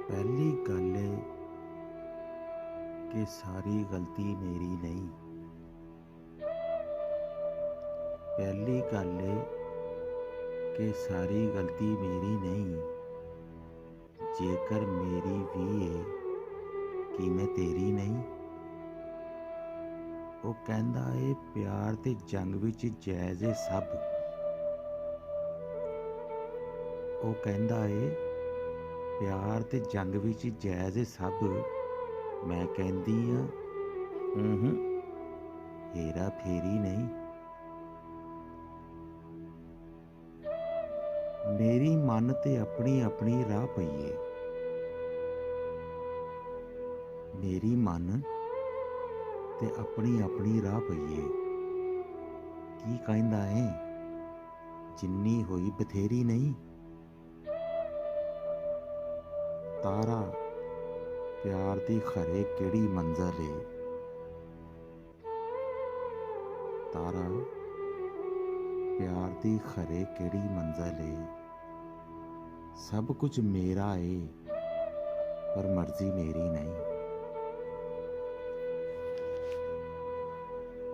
पहली गल कि सारी गलती मेरी नहीं। पहली गल कि सारी गलती मेरी नहीं। जेकर मेरी भी है कि मैं तेरी नहीं। वो कहंदा है प्यार ते जंग विच जायज़ है सब। वो कहंदा है प्यार ते जंग विच जायज़ है सब। मैं कहंदी हाँ हेरा फेरी नहीं। मेरी मन ते अपनी अपनी राह पईए। मेरी मन ते अपनी अपनी राह पईए। की कहंदा है जिन्नी होई बथेरी नहीं। तारा प्यार दी खरे केड़ी मंज़ल है। तारा प्यार दी खरे केड़ी मंज़ल है। सब कुछ मेरा है पर मर्जी मेरी नहीं।